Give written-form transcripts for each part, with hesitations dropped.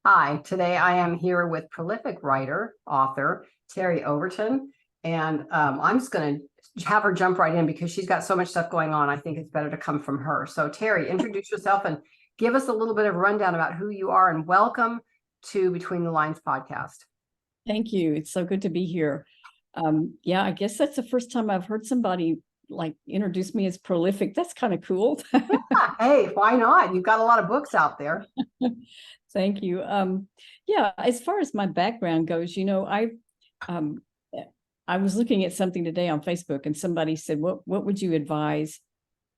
Hi, today I am here with prolific writer, author, Terry Overton, and I'm just going to have her jump right in because she's got so much stuff going on. I think it's better to come from her. So Terry, introduce yourself and give us a little bit of a rundown about who you are, and welcome to Between the Lines podcast. Thank you. It's so good to be here. Yeah, I guess that's the first time I've heard somebody like introduce me as prolific. That's kind of cool. Yeah, hey, why not? You've got a lot of books out there. Thank you. Yeah, as far as my background goes, I was looking at something today on Facebook, and somebody said, what would you advise,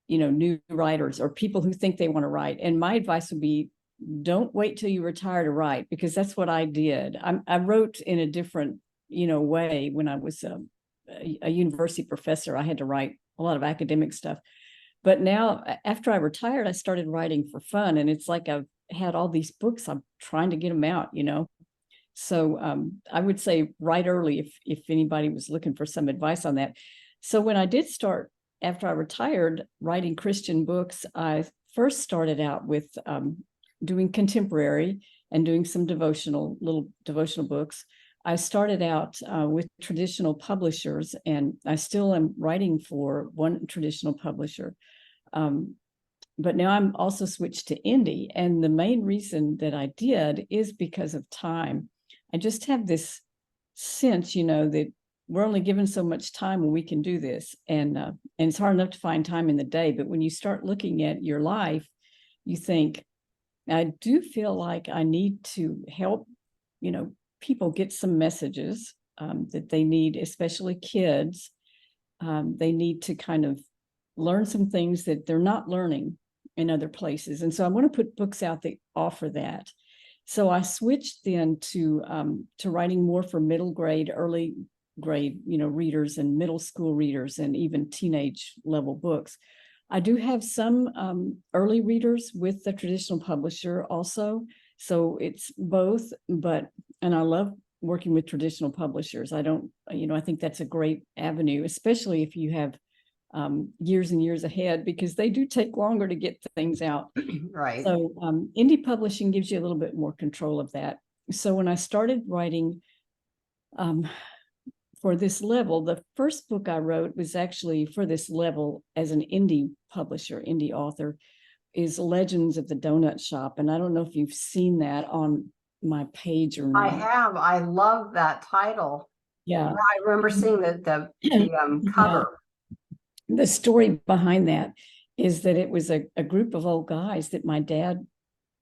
new writers or people who think they want to write? And my advice would be, don't wait till you retire to write, because that's what I did. I wrote in a different, way. When I was a university professor, I had to write a lot of academic stuff. But now, after I retired, I started writing for fun. And it's like I've had all these books. I'm trying to get them out, So I would say write early if anybody was looking for some advice on that. So when I did start, after I retired, writing Christian books, I first started out with doing contemporary and doing some little devotional books. I started out with traditional publishers, and I still am writing for one traditional publisher. But now I'm also switched to indie. And the main reason that I did is because of time. I just have this sense, that we're only given so much time when we can do this. And it's hard enough to find time in the day. But when you start looking at your life, you think, I do feel like I need to help, people get some messages that they need, especially kids. They need to kind of learn some things that they're not learning in other places. And so I want to put books out that offer that. So I switched then to writing more for middle grade, early grade, readers, and middle school readers, and even teenage level books. I do have some early readers with the traditional publisher also. So it's both, and I love working with traditional publishers. I think that's a great avenue, especially if you have years and years ahead, because they do take longer to get things out. Right. So indie publishing gives you a little bit more control of that. So when I started writing for this level, the first book I wrote was actually for this level as an indie publisher, indie author, is Legends of the Donut Shop. And I don't know if you've seen that on my page or not. I have. I love that title. Yeah. I remember seeing the cover. The story behind that is that it was a group of old guys that my dad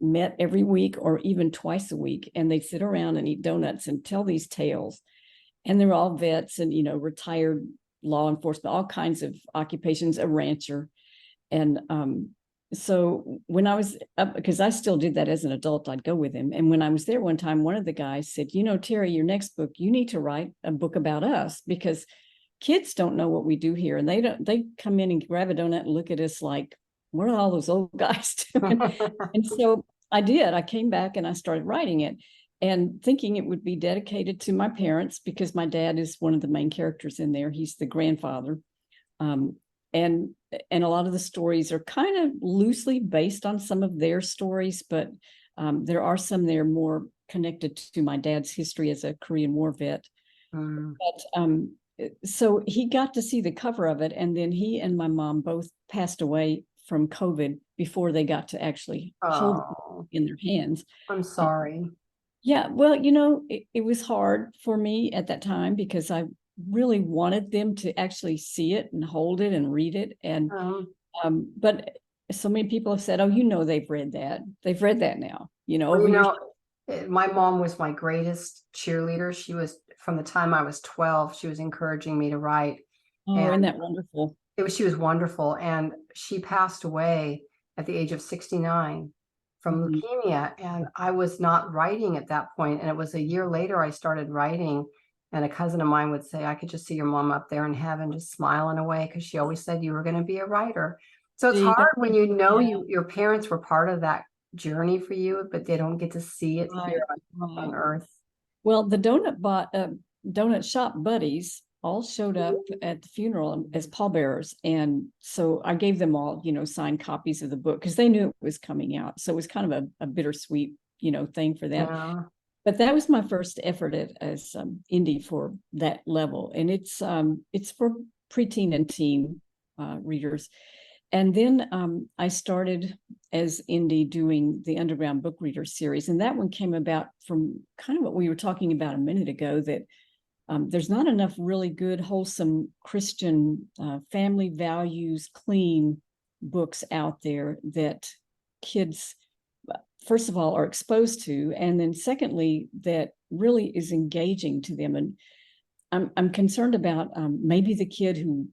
met every week or even twice a week, and they'd sit around and eat donuts and tell these tales. And they were all vets and, retired law enforcement, all kinds of occupations, a rancher. And so when I was up, because I still did that as an adult, I'd go with him. And when I was there one time, one of the guys said, Terry, your next book, you need to write a book about us, because kids don't know what we do here. And they come in and grab a donut and look at us like, what are all those old guys doing? And so I did. I came back and I started writing it, and thinking it would be dedicated to my parents, because my dad is one of the main characters in there. He's the grandfather. And a lot of the stories are kind of loosely based on some of their stories, but there are some that are more connected to my dad's history as a Korean War vet. But so he got to see the cover of it, and then he and my mom both passed away from COVID before they got to actually hold it in their hands. I'm sorry. Yeah, well, it was hard for me at that time, because I really wanted them to actually see it and hold it and read it. And but so many people have said, oh, they've read that. They've read that now, my mom was my greatest cheerleader. She was, from the time I was 12, she was encouraging me to write. Oh, isn't that wonderful? She was wonderful. And she passed away at the age of 69 from leukemia. And I was not writing at that point. And it was a year later I started writing. And a cousin of mine would say, I could just see your mom up there in heaven, just smiling away, because she always said you were going to be a writer. So it's hard when your parents were part of that journey for you, but they don't get to see it here on earth. Well, the donut shop buddies all showed up at the funeral as pallbearers. And so I gave them all, signed copies of the book, because they knew it was coming out. So it was kind of a bittersweet thing for them. Yeah. But that was my first effort as indie for that level, and it's for preteen and teen readers. And then I started as indie doing the Underground Book Reader series, and that one came about from kind of what we were talking about a minute ago, that there's not enough really good, wholesome Christian family values, clean books out there that kids, first of all, are exposed to, and then secondly, that really is engaging to them. And I'm concerned about maybe the kid who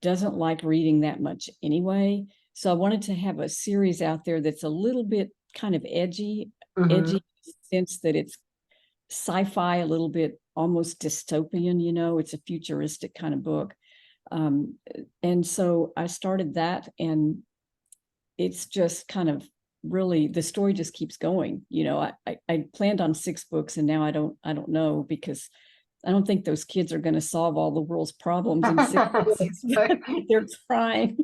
doesn't like reading that much anyway. So I wanted to have a series out there that's a little bit kind of edgy Mhm. in the sense that it's sci-fi, a little bit almost dystopian, it's a futuristic kind of book. And so I started that, and it's just kind of really, the story just keeps going. I planned on 6 books, and now I don't know, because I don't think those kids are going to solve all the world's problems in 6 books. They're trying.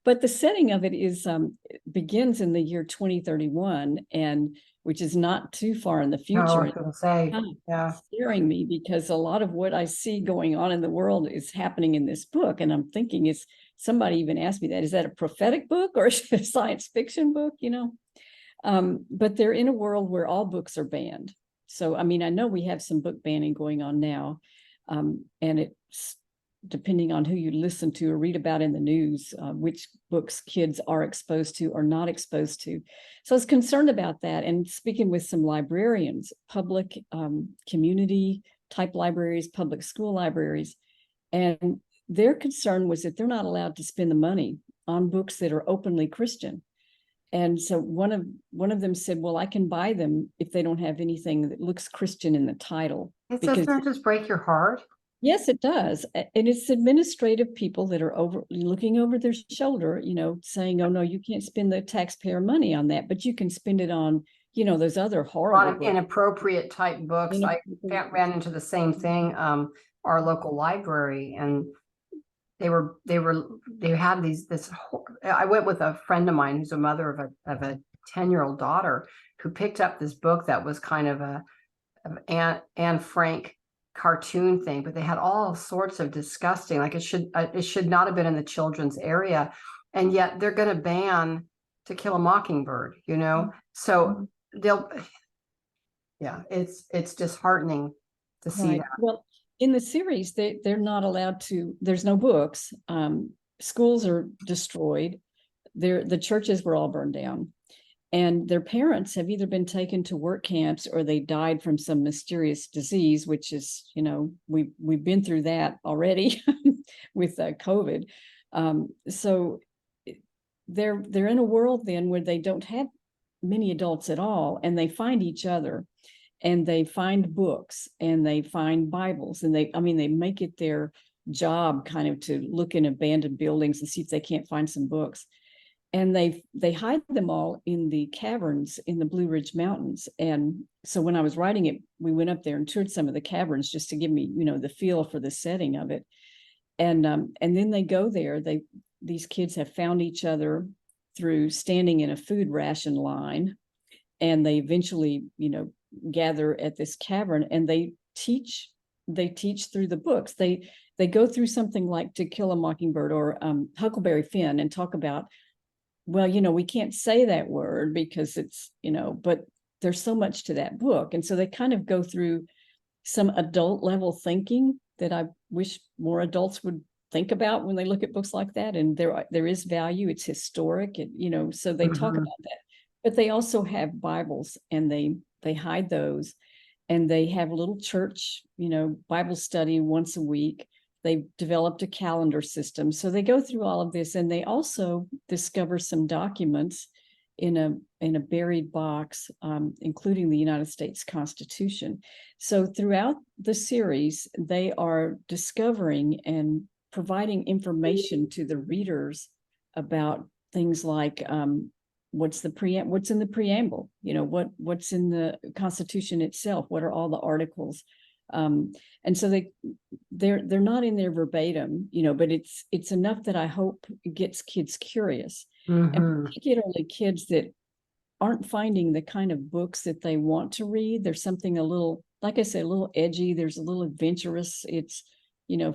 But the setting of it is begins in the year 2031, and which is not too far in the Oh, I future. was gonna say, Kind of yeah. scaring me, because a lot of what I see going on in the world is happening in this book. And I'm thinking, somebody even asked me that, is that a prophetic book or is it a science fiction book? But they're in a world where all books are banned. So, I mean, I know we have some book banning going on now, and it's depending on who you listen to or read about in the news, which books kids are exposed to or not exposed to. So I was concerned about that, and speaking with some librarians, public community type libraries, public school libraries, and their concern was that they're not allowed to spend the money on books that are openly Christian. And so one of them said, well, I can buy them if they don't have anything that looks Christian in the title. Doesn't that just break your heart? Yes, it does. And it's administrative people that are looking over their shoulder, saying, oh, no, you can't spend the taxpayer money on that, but you can spend it on, those other horrible books. Inappropriate type books. I ran into the same thing, our local library, and they had I went with a friend of mine who's a mother of a 10-year-old daughter, who picked up this book that was kind of Anne Frank cartoon thing, but they had all sorts of disgusting, like it should not have been in the children's area, and yet they're going to ban To Kill a Mockingbird, so it's disheartening to see that. Well, in the series, they're not allowed to, there's no books. Schools are destroyed. The churches were all burned down. And their parents have either been taken to work camps or they died from some mysterious disease, which is, we've been through that already with COVID. So they're in a world then where they don't have many adults at all, and they find each other, and they find books, and they find Bibles, and they make it their job kind of to look in abandoned buildings and see if they can't find some books. And they hide them all in the caverns in the Blue Ridge Mountains. And so when I was writing it, we went up there and toured some of the caverns just to give me, the feel for the setting of it. And then they go there. These kids have found each other through standing in a food ration line, and they eventually, gather at this cavern, and they teach through the books. They go through something like To Kill a Mockingbird or Huckleberry Finn, and talk about, well, we can't say that word because it's, but there's so much to that book. And so they kind of go through some adult level thinking that I wish more adults would think about when they look at books like that. And there is value. It's historic, and, so they talk about that. But they also have Bibles, and they hide those, and they have a little church, Bible study once a week. They've developed a calendar system. So they go through all of this, and they also discover some documents in a buried box, including the United States Constitution. So throughout the series, they are discovering and providing information to the readers about things like what's in the preamble, what's in the Constitution itself, what are all the articles. And so they're not in there verbatim, but it's enough that I hope gets kids curious, and particularly kids that aren't finding the kind of books that they want to read. There's something a little, like I said, a little edgy. There's a little adventurous. It's,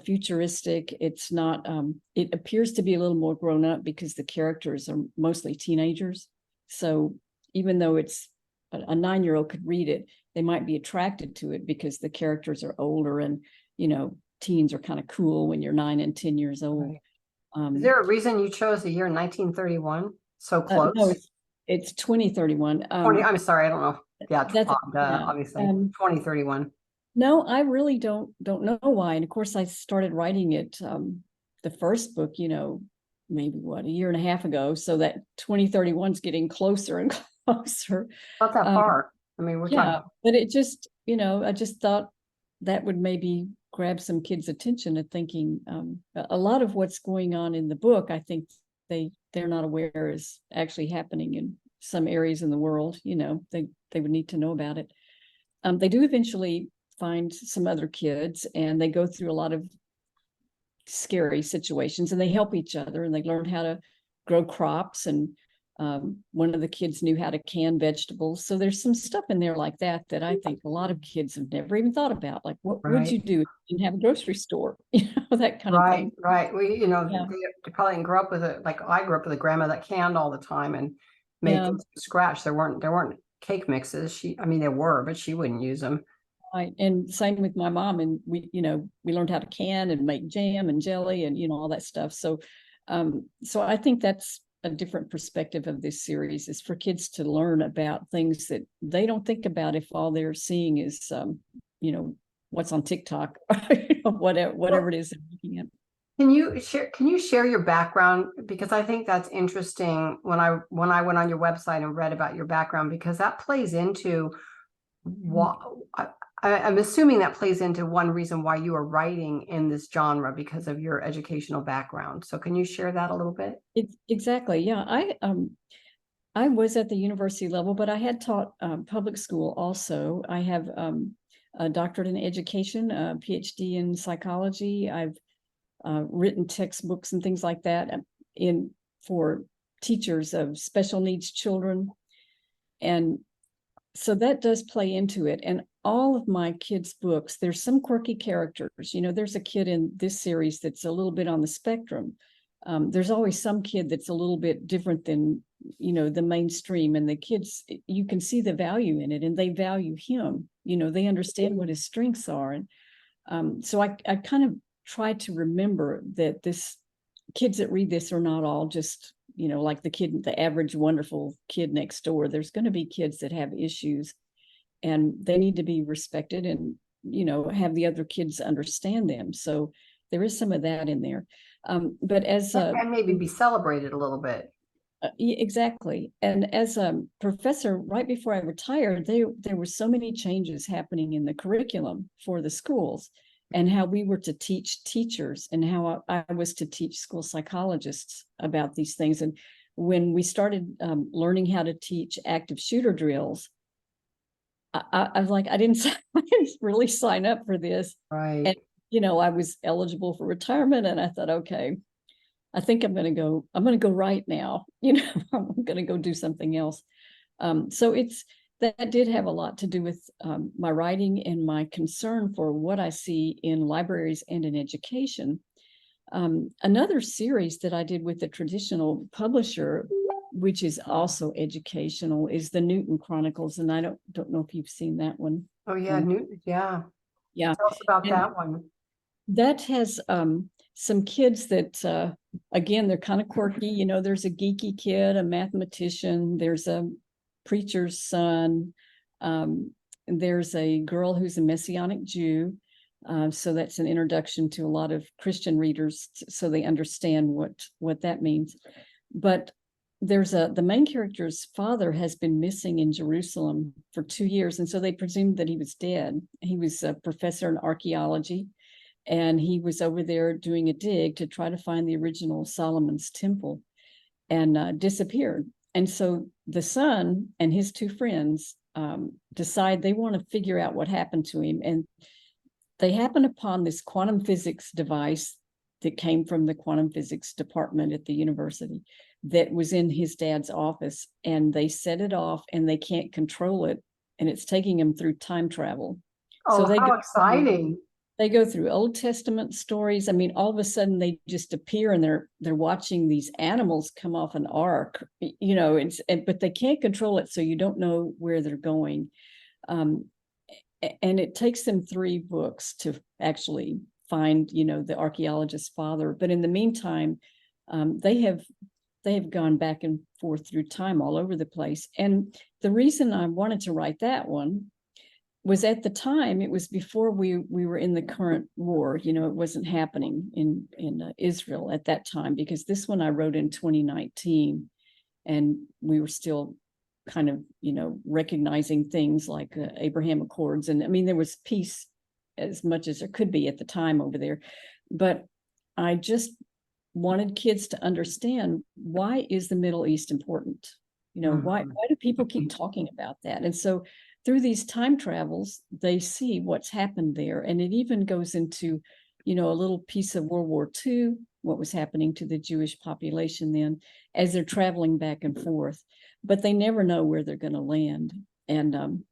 futuristic. It's not, it appears to be a little more grown up because the characters are mostly teenagers. So even though it's a 9-year-old could read it, they might be attracted to it because the characters are older, and, teens are kind of cool when you're 9 and 10 years old. Right. Is there a reason you chose the year 1931? So close? No, it's 2031. 20, I'm sorry, I don't know. Yeah, That's obviously 2031. No, I really don't know why. And of course, I started writing it, the first book, maybe a year and a half ago. So that 2031 is getting closer and closer. Not that far. I mean, we're talking. But it just, I just thought that would maybe grab some kids' attention at thinking, a lot of what's going on in the book, I think they're not aware is actually happening in some areas in the world. They would need to know about it. They do eventually find some other kids, and they go through a lot of scary situations, and they help each other, and they learn how to grow crops. And one of the kids knew how to can vegetables. So there's some stuff in there like that I think a lot of kids have never even thought about. Like, what would you do if you didn't have a grocery store? That kind of thing. Right. We, they probably didn't grow up with it. Like I grew up with a grandma that canned all the time and made things from scratch. There weren't cake mixes. There were, but she wouldn't use them. Right. And same with my mom. And we learned how to can and make jam and jelly and, all that stuff. So, so I think that's a different perspective of this series, is for kids to learn about things that they don't think about if all they're seeing is, what's on TikTok, whatever it is they're looking at. Can you share your background? Because I think that's interesting when I went on your website and read about your background, because that plays into what I'm assuming that plays into one reason why you are writing in this genre, because of your educational background. So can you share that a little bit? Exactly. Yeah. I was at the university level, but I had taught public school also. I have a doctorate in education, a Ph.D. in psychology. I've written textbooks and things like that for teachers of special needs children. And so that does play into it. And all of my kids' books, there's some quirky characters. There's a kid in this series that's a little bit on the spectrum. There's always some kid that's a little bit different than, the mainstream. And the kids, you can see the value in it, and they value him. They understand what his strengths are. And so I kind of try to remember that kids that read this are not all just, like the average wonderful kid next door. There's going to be kids that have issues, and they need to be respected and, have the other kids understand them. So there is some of that in there. But and maybe be celebrated a little bit. Exactly. And as a professor, right before I retired, there were so many changes happening in the curriculum for the schools, and how we were to teach teachers, and how I was to teach school psychologists about these things. And when we started learning how to teach active shooter drills, I was like, I didn't really sign up for this. Right. And, I was eligible for retirement, and I thought, okay, I think I'm going to go write now. I'm going to go do something else. So that did have a lot to do with my writing and my concern for what I see in libraries and in education. Another series that I did with a traditional publisher, which is also educational, is the Newton Chronicles. And I don't know if you've seen that one. Oh yeah, Newton. Yeah. Yeah. Tell us about that one. That has some kids that, again, they're kind of quirky. There's a geeky kid, a mathematician, there's a preacher's son, there's a girl who's a Messianic Jew. So that's an introduction to a lot of Christian readers, so they understand what that means. But there's the main character's father has been missing in Jerusalem for 2 years, and so they presumed that he was dead. He was a professor in archaeology, and he was over there doing a dig to try to find the original Solomon's temple, and disappeared. And so the son and his 2 friends decide they want to figure out what happened to him. And they happen upon this quantum physics device that came from the quantum physics department at the university that was in his dad's office, and they set it off and they can't control it. And it's taking them through time travel. Oh, they how go exciting. they go through Old Testament stories. I mean, all of a sudden they just appear and they're watching these animals come off an ark, but they can't control it. So you don't know where they're going. And it takes them 3 books to actually find, the archaeologist's father. But in the meantime, they have gone back and forth through time all over the place. And the reason I wanted to write that one was, at the time, it was before we were in the current war. It wasn't happening in Israel at that time, because this one I wrote in 2019, and we were still kind of, recognizing things like Abraham Accords. And I mean, there was peace as much as there could be at the time over there. But I just wanted kids to understand, why is the Middle East important? Why do people keep talking about that? And so through these time travels, they see what's happened there. And it even goes into, a little piece of World War II, what was happening to the Jewish population then, as they're traveling back and forth. But they never know where they're going to land. And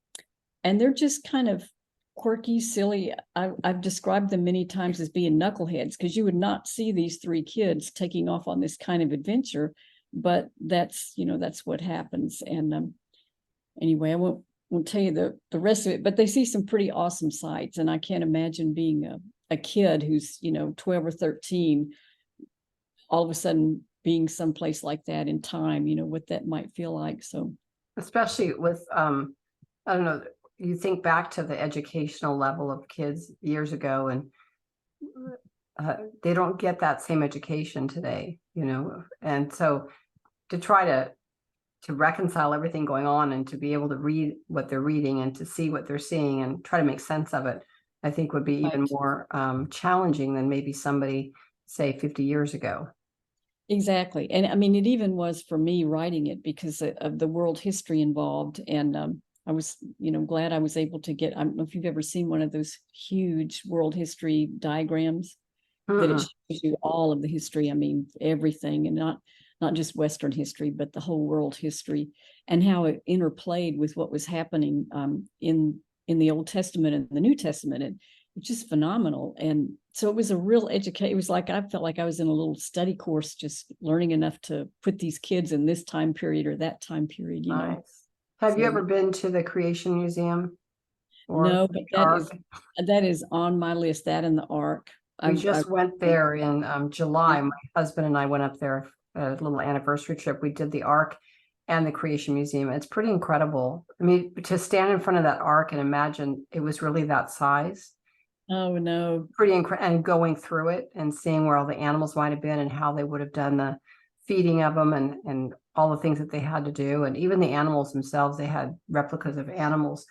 they're just kind of quirky, silly. I've described them many times as being knuckleheads, because you would not see these 3 kids taking off on this kind of adventure, but that's what happens. And anyway, I won't tell you the rest of it, but they see some pretty awesome sights. And I can't imagine being a kid who's 12 or 13, all of a sudden being someplace like that in time, what that might feel like. So Especially with, I don't know, you think back to the educational level of kids years ago, and they don't get that same education today, and so to try to reconcile everything going on, and to be able to read what they're reading and to see what they're seeing and try to make sense of it, I think would be even more challenging than maybe somebody, say, 50 years ago. Exactly. And I mean, it even was for me writing it, because of the world history involved. And I was, glad I was able to get, I don't know if you've ever seen one of those huge world history diagrams that it shows you all of the history. I mean, everything, and not just Western history, but the whole world history, and how it interplayed with what was happening in the Old Testament and the New Testament. And it's just phenomenal. And so it was a real education. It was like, I felt like I was in a little study course, just learning enough to put these kids in this time period or that time period, Nice. Have you ever been to the Creation Museum? No, but that is on my list, that and the Ark. We just went there in July. Yeah. My husband and I went up there, a little anniversary trip. We did the Ark and the Creation Museum. It's pretty incredible. I mean, to stand in front of that Ark and imagine it was really that size. Oh, no. Pretty incredible. And going through it and seeing where all the animals might have been and how they would have done the feeding of them, and all the things that they had to do. And even the animals themselves, they had replicas of animals.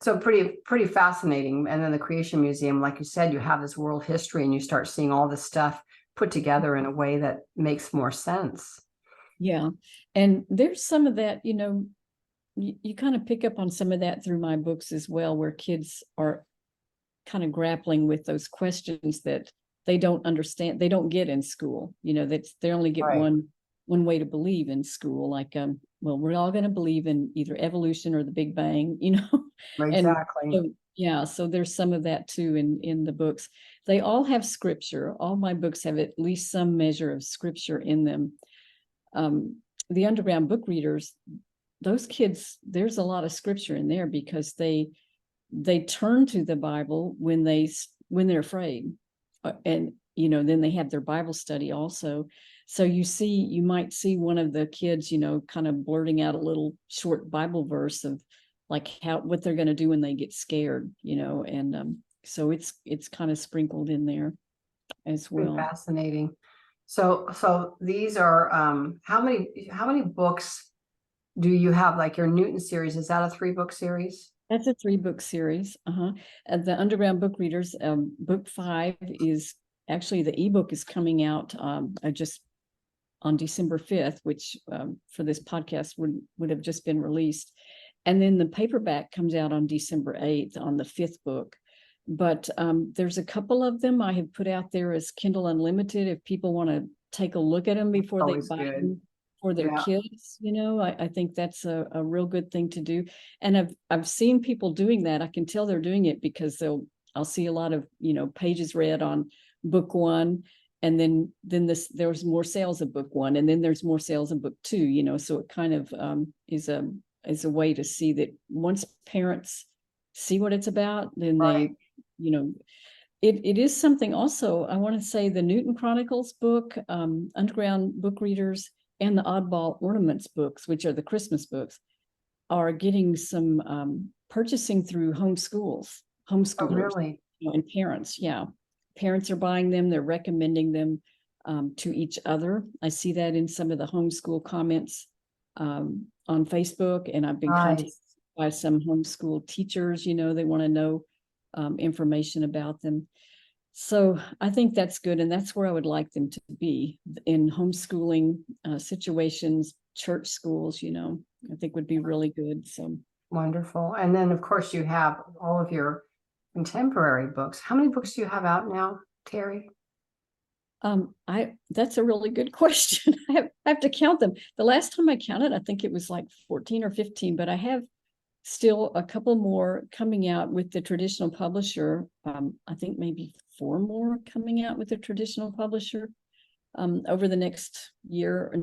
So pretty fascinating. And then the Creation Museum, like you said, you have this world history, and you start seeing all this stuff put together in a way that makes more sense. Yeah. And there's some of that, you kind of pick up on some of that through my books as well, where kids are kind of grappling with those questions that they don't understand, they don't get in school, that they only get one way to believe in school, like well, we're all going to believe in either evolution or the Big Bang, Exactly. And so there's some of that too in the books. They all have scripture. All my books have at least some measure of scripture in them. The underground book readers, those kids, there's a lot of scripture in there, because they turn to the Bible when they're afraid, and then they have their Bible study also. So you might see one of the kids, kind of blurting out a little short Bible verse of like what they're going to do when they get scared, and so it's kind of sprinkled in there as well. Fascinating. So these are how many books do you have? Like your Newton series, is that a 3-book series? That's a 3-book series. The Underground Book Readers, book 5 is actually, the ebook is coming out just on December 5th, which for this podcast would have just been released. And then the paperback comes out on December 8th on the 5th book. But there's a couple of them I have put out there as Kindle Unlimited, if people want to take a look at them before they buy them for their Yeah. kids, I think that's a real good thing to do. And I've seen people doing that. I can tell they're doing it because I'll see a lot of, pages read on book one, and then there's more sales of book one, and then there's more sales of book two, so it kind of is a way to see that once parents see what it's about, then Right. it is something. Also, I want to say the Newton Chronicles book, Underground Book Readers, and the Oddball Ornaments books, which are the Christmas books, are getting some purchasing through Oh, homeschoolers, really? and parents. Yeah, parents are buying them. They're recommending them to each other. I see that in some of the homeschool comments on Facebook, and I've been contacted Nice. by some homeschool teachers. They want to know information about them. So I think that's good. And that's where I would like them to be, in homeschooling situations, church schools, I think would be really good. So Wonderful. And then, of course, you have all of your contemporary books. How many books do you have out now, Terry? that's a really good question. I have to count them. The last time I counted, I think it was like 14 or 15, but I have still a couple more coming out with the traditional publisher. I think maybe 4 more coming out with the traditional publisher over the next year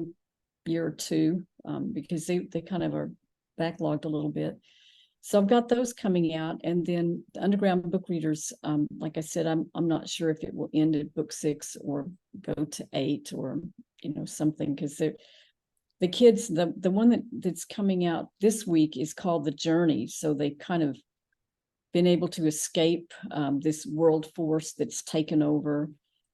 or two, because they kind of are backlogged a little bit. So I've got those coming out, and then the Underground Book Readers. Like I said, I'm not sure if it will end at book 6 or go to 8 or something, because the kids, the one that's coming out this week is called The Journey. So they've kind of been able to escape this world force that's taken over,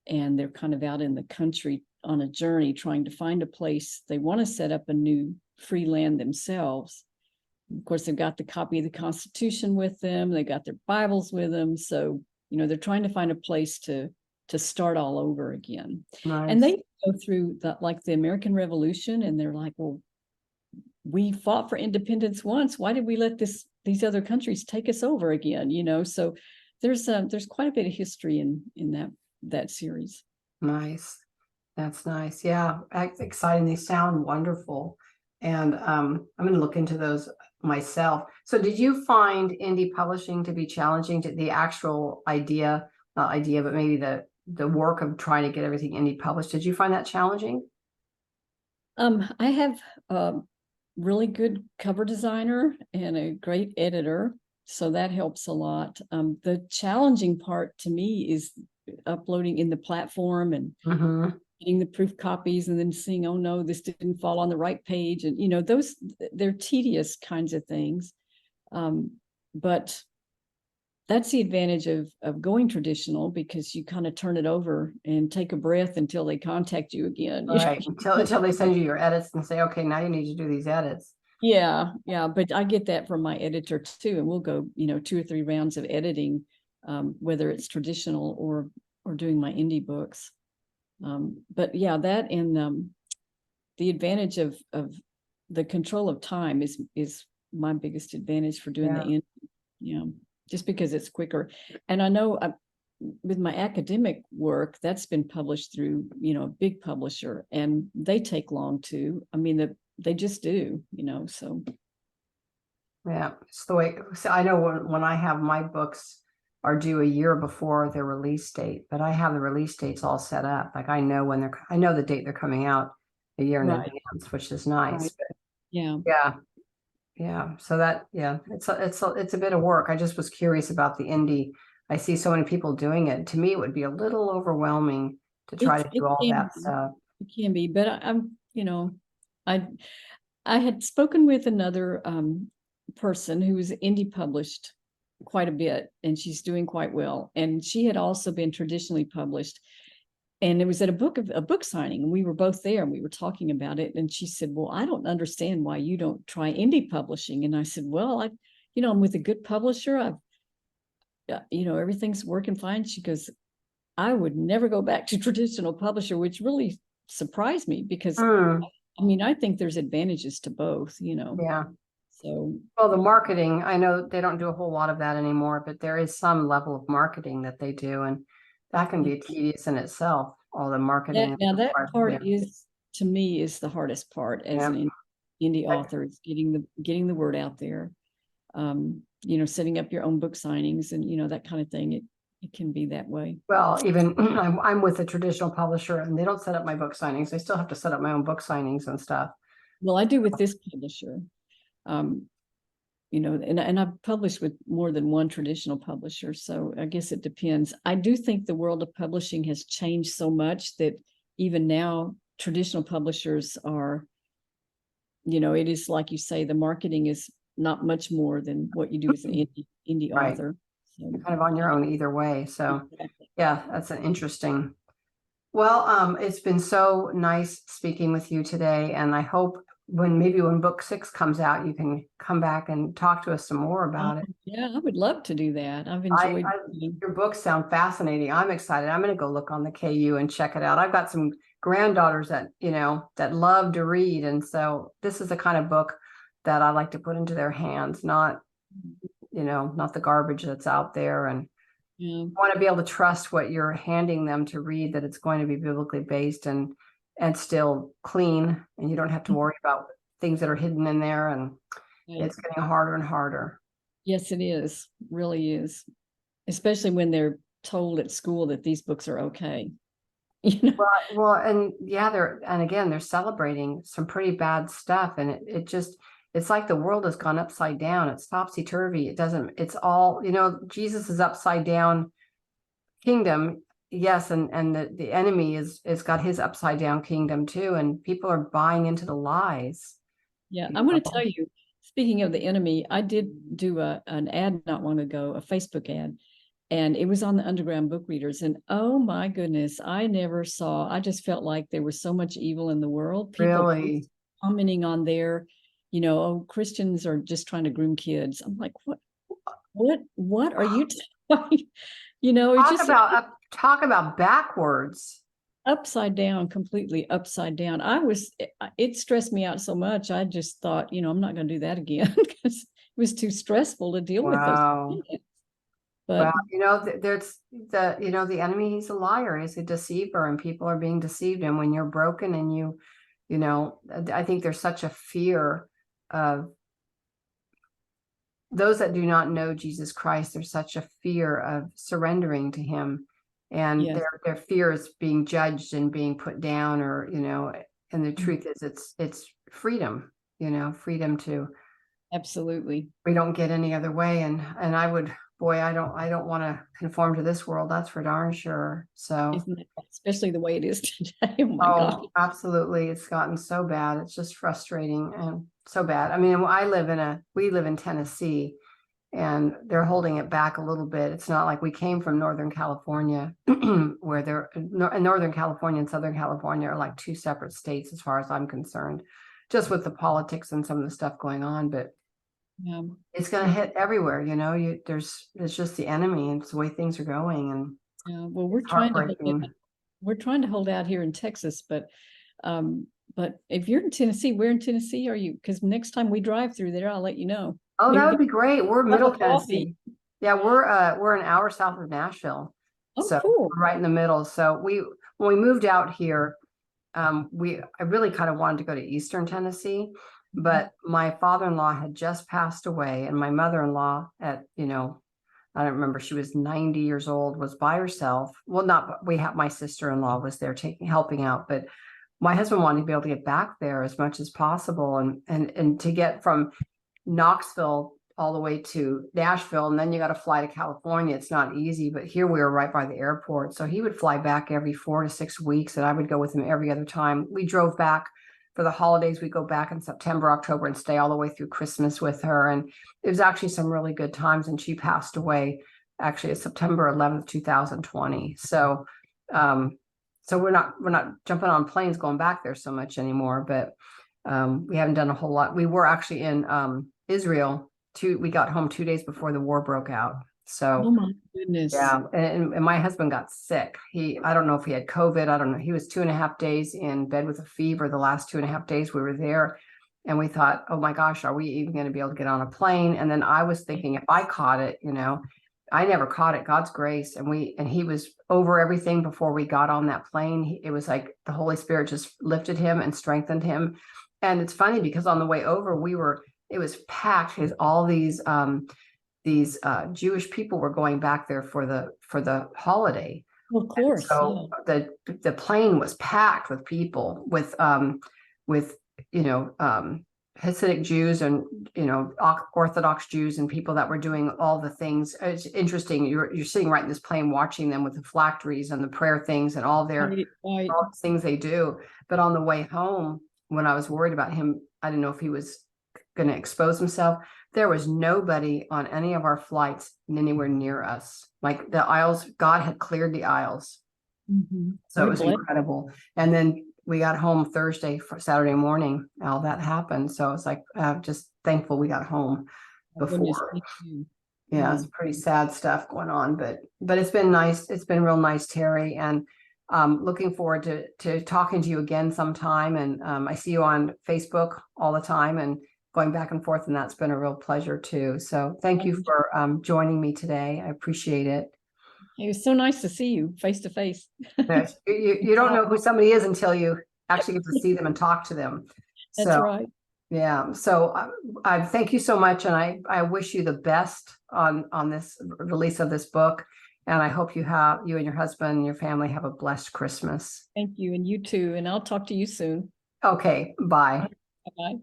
and they're kind of out in the country on a journey trying to find a place. They want to set up a new free land themselves. Of course, they've got the copy of the Constitution with them. They got their Bibles with them. So, they're trying to find a place to start all over again. Nice. And they go through the American Revolution, and they're like, well, we fought for independence once. Why did we let these other countries take us over again? So there's quite a bit of history in that series. Nice. That's nice. Yeah, that's exciting. They sound wonderful. And I'm going to look into those myself. So did you find indie publishing to be challenging, to the actual idea, not idea, but maybe the work of trying to get everything indie published? Did you find that challenging? I have a really good cover designer and a great editor, so that helps a lot. The challenging part to me is uploading in the platform and getting the proof copies, and then seeing, oh no, this didn't fall on the right page, and they're tedious kinds of things. But that's the advantage of going traditional, because you kind of turn it over and take a breath until they contact you again. Right. Until they send you your edits and say, okay, now you need to do these edits. Yeah. But I get that from my editor too. And we'll go, 2 or 3 rounds of editing, whether it's traditional or doing my indie books. But yeah, that and the advantage of the control of time is my biggest advantage for doing the indie, just because it's quicker. And I know with my academic work, that's been published through, a big publisher, and they take long too. I mean, they just do, so. Yeah, it's the way. So I know when I have my books are due a year before their release date, but I have the release dates all set up. Like I know the date they're coming out a year in advance, which is nice. Right. But Yeah. yeah. So it's a bit of work. I just was curious about the indie. I see so many people doing it. To me, it would be a little overwhelming to try to do all that stuff. It can be, but I had spoken with another person who was indie published quite a bit, and she's doing quite well. And she had also been traditionally published. And it was at a book signing, and we were both there, and we were talking about it. And she said, well, I don't understand why you don't try indie publishing. And I said, well, I'm with a good publisher. Everything's working fine. She goes, I would never go back to traditional publisher, which really surprised me, because I think there's advantages to both, Yeah. So, well, the marketing, I know they don't do a whole lot of that anymore, but there is some level of marketing that they do, and that can be tedious in itself, all the marketing. that part is to me is the hardest part as Yeah. an indie author, is getting the word out there. Setting up your own book signings and that kind of thing. It can be that way. Well, even I'm with a traditional publisher and they don't set up my book signings. I still have to set up my own book signings and stuff. Well, I do with this publisher. And I've published with more than one traditional publisher, so I guess it depends. I do think the world of publishing has changed so much that even now traditional publishers are, it is like you say, the marketing is not much more than what you do as an indie Right. author. So, You're kind of on your own either way. So exactly. yeah, that's an interesting. Well, it's been so nice speaking with you today, and I hope when book 6 comes out, you can come back and talk to us some more about it. Yeah, I would love to do that. I've enjoyed your books sound fascinating. I'm excited. I'm going to go look on the KU and check it out. I've got some granddaughters that love to read, and so this is the kind of book that I like to put into their hands, not the garbage that's out there. And you want to be able to trust what you're handing them to read, that it's going to be biblically based and still clean, and you don't have to worry about things that are hidden in there. And it's getting harder and harder. Yes, it is. Really is. Especially when they're told at school that these books are okay. Well, and yeah, they're celebrating some pretty bad stuff, and it's like the world has gone upside down. It's topsy-turvy. It's all, Jesus is upside down kingdom. Yes. And the enemy is got his upside down kingdom too. And people are buying into the lies. Yeah. I'm going to tell you, speaking of the enemy, I did do an ad not long ago, a Facebook ad, and it was on the underground book readers. And oh my goodness, I just felt like there was so much evil in the world. People really commenting on their, Christians are just trying to groom kids. I'm like, what are you talking? Talk about backwards. Upside down, completely upside down. It stressed me out so much. I just thought, I'm not going to do that again because it was too stressful to deal with those things. But there's the enemy, he's a liar, he's a deceiver, and people are being deceived. And when you're broken and I think there's such a fear of those that do not know Jesus Christ. There's such a fear of surrendering to him, and yes. their fear is being judged and being put down, or and the truth is it's freedom, freedom to absolutely. We don't get any other way. And I don't want to conform to this world, that's for darn sure. So especially the way it is today. Oh my God. Absolutely. It's gotten so bad. It's just frustrating and so bad. I mean, we live in Tennessee, and they're holding it back a little bit. It's not like we came from Northern California where Northern California and Southern California are like two separate states as far as I'm concerned, just with the politics and some of the stuff going on. But yeah, it's going to hit everywhere. It's just the enemy, and it's the way things are going. And well, we're trying to hold out here in Texas, but if you're in Tennessee, where in Tennessee are you? Because next time we drive through there, I'll let you know. Oh, that would be great. We're Middle Tennessee. Yeah, we're an hour south of Nashville. Oh, so cool. We're right in the middle. So when we moved out here, I really kind of wanted to go to Eastern Tennessee, but my father-in-law had just passed away, and my mother-in-law I don't remember, she was 90 years old, was by herself. Well, my sister-in-law was there helping out, but my husband wanted to be able to get back there as much as possible, and to get from Knoxville all the way to Nashville, and then you got to fly to California. It's not easy, but here we were right by the airport. So he would fly back every 4 to 6 weeks, and I would go with him every other time. We drove back for the holidays. We go back in September, October, and stay all the way through Christmas with her. And it was actually some really good times. And she passed away actually September 11th, 2020. So, we're not jumping on planes going back there so much anymore, but we haven't done a whole lot. We were actually in Israel. We got home 2 days before the war broke out. So, oh my goodness. Yeah. And my husband got sick. I don't know if he had COVID. I don't know. He was 2.5 days in bed with a fever the last 2.5 days we were there. And we thought, oh my gosh, are we even going to be able to get on a plane? And then I was thinking, if I caught it, I never caught it, God's grace. And he was over everything before we got on that plane. It was like the Holy Spirit just lifted him and strengthened him. And it's funny because on the way over, it was packed because all these Jewish people were going back there for the holiday. Well, of course. So the plane was packed with people, with Hasidic Jews and Orthodox Jews and people that were doing all the things. It's interesting. You're sitting right in this plane watching them with the phylacteries and the prayer things and all the things they do. But on the way home, when I was worried about him, I didn't know if he was going to expose himself. There was nobody on any of our flights anywhere near us. Like the aisles, God had cleared the aisles. So it was incredible. And then we got home Thursday for Saturday morning. All that happened. So it's like, just thankful we got home before. Yeah, it's pretty sad stuff going on, but it's been nice. It's been real nice, Terry. And looking forward to talking to you again sometime. And I see you on Facebook all the time and going back and forth. And that's been a real pleasure too. So thank you for joining me today. I appreciate it. It was so nice to see you face to face. You don't know who somebody is until you actually get to see them and talk to them. That's right. Yeah. So I thank you so much. And I wish you the best on this release of this book. And I hope you and your husband and your family have a blessed Christmas. Thank you. And you too. And I'll talk to you soon. Okay. Bye. Bye-bye.